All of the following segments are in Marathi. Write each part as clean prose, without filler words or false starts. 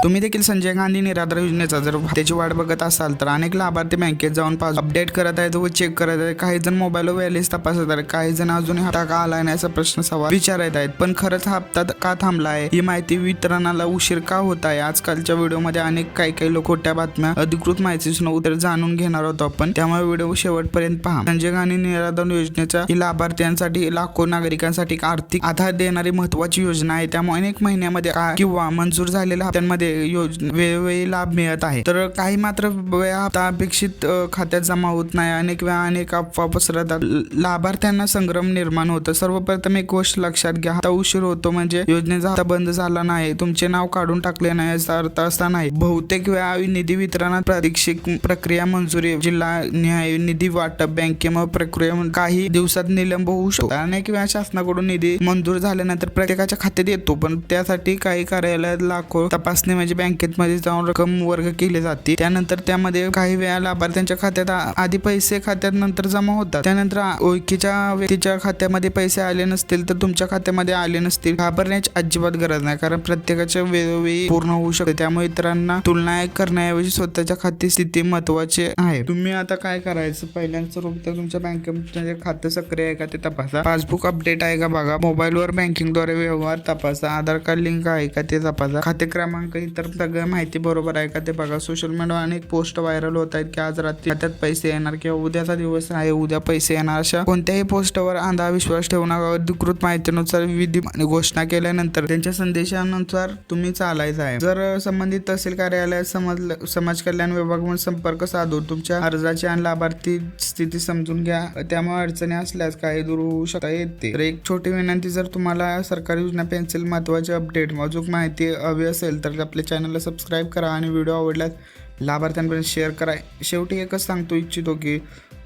तुम्ही देखील संजय गांधी निराधार योजनेचा जर त्याची वाट बघत असाल तर अनेक लाभार्थी बँकेत जाऊन अपडेट करत आहेत व चेक करत आहेत. काही जण मोबाईलवर बॅलन्स तपासत आहेत, काही जण अजूनही हप्ता का आला नाही असा प्रश्न सवाल विचारत आहेत. पण खरंच हा हप्ता का थांबला आहे, ही माहिती वितरणाला उशीर का होत आहे, आजकालच्या व्हिडिओमध्ये अनेक काही लोक खोट्या बातम्या अधिकृत माहितीचं उत्तर जाणून घेणार आहोत आपण. त्यामुळे व्हिडिओ शेवटपर्यंत पहा. संजय गांधी निराधार योजनेच्या ही लाभार्थ्यांसाठी लाखो नागरिकांसाठी आर्थिक आधार देणारी महत्वाची योजना आहे. त्यामुळे अनेक महिन्यामध्ये किंवा मंजूर झालेल्या हप्त्यांमध्ये वेळोवेळी लाभ मिळत आहे. तर काही मात्र वेळा हप्ता अपेक्षित खात्यात जमा होत नाही. अनेक वेळा अनेक अफवा पसरतात, लाभार्थ्यांना संभ्रम निर्माण होतं. सर्वप्रथम एक गोष्ट लक्षात घ्या, हप्ता उशीर होतो म्हणजे योजनेचा हप्ता बंद झाला नाही, तुमचे नाव काढून टाकले नाही याचा अर्थ असा नाही. बहुतेक वेळा निधी वितरणात प्रतीक्षित प्रक्रिया, मंजुरी, जिल्हा निहाय निधी वाटप, बँकेमुळे प्रक्रिया काही दिवसात निलंब होऊ शकतो. अनेक वेळा शासनाकडून निधी मंजूर झाल्यानंतर प्रत्येकाच्या खात्यात येतो, पण त्यासाठी काही कार्यालयात लाखो तपासणी म्हणजे बँकेमध्ये जाऊन रक्कम वर्ग केली जाते. त्यानंतर त्यामध्ये काही वेळा लाभार्थ्यांच्या खात्यात आधी पैसे खात्यात नंतर जमा होतात. त्यानंतर ओळखीच्या व्यक्तीच्या खात्यामध्ये पैसे आले नसतील तर तुमच्या खात्यामध्ये आले नसतील. घाबरण्याची अजिबात गरज नाही, कारण प्रत्येकाच्या वेळोवेळी पूर्ण होऊ शकते. त्यामुळे इतरांना तुलना करण्याऐवजी स्वतःच्या खाती स्थिती महत्वाची आहे. तुम्ही आता काय करायचं, पहिल्यांचं रूप तर तुमच्या बँकेमध्ये खातं सक्रिय आहे का ते तपासा, पासबुक अपडेट आहे का बघा, मोबाईलवर बँकिंगद्वारे व्यवहार तपासा, आधार कार्ड लिंक आहे का ते तपासा, खाते क्रमांक इतर सगळं माहिती बरोबर आहे का ते बघा. सोशल मीडियावर अनेक पोस्ट व्हायरल होत आहेत की आज रात्री खात्यात पैसे येणार किंवा उद्याचा दिवस आहे उद्या पैसे येणार, अशा कोणत्याही पोस्टवर अंधा विश्वास ठेवू नका. अधिकृत माहितीनुसार विधी आणि घोषणा केल्यानंतर त्यांच्या संदेशानुसार तुम्ही चालायचं आहे. जर संबंधित तहसील कार्यालयात समाज कल्याण विभागामध्ये संपर्क साधून तुमच्या अर्जाची आणि लाभार्थी स्थिती समजून घ्या. त्यामुळे अडचणी असल्यास काही दूर होऊ शकता येते. तर एक छोटी विनंती, जर तुम्हाला सरकारी योजना, पेन्सिल, महत्वाचे अपडेट, अजून माहिती हवी असेल तर आपल्या चॅनलला सबस्क्राईब करा आणि व्हिडिओ आवडल्यास लाभार्थ्यांपर्यंत शेअर करा. शेवटी एकच सांगतो इच्छितो की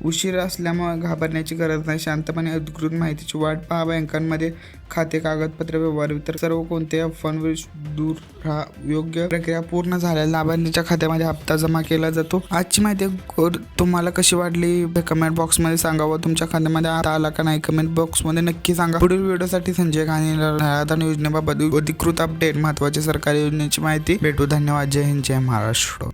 उशीर असल्यामुळे घाबरण्याची गरज नाही. शांतपणे अधिकृत माहितीची वाट पहा. बँकांमध्ये खाते, कागदपत्र, व्यवहार, इतर सर्व कोणत्याही अफवांवर दूर राहा. योग्य प्रक्रिया पूर्ण झाल्या लाभार्थीच्या खात्यामध्ये हप्ता जमा केला जातो. आजची माहिती तुम्हाला कशी वाटली कमेंट बॉक्समध्ये सांगावं. तुमच्या खात्यामध्ये आता आला का नाही कमेंट बॉक्समध्ये नक्की सांगा. पुढील व्हिडिओसाठी संजय गांधी निराधार योजनेबाबत अधिकृत अपडेट, महत्वाची सरकारी योजनेची माहिती भेटू. धन्यवाद. जय हिंद, जय महाराष्ट्र.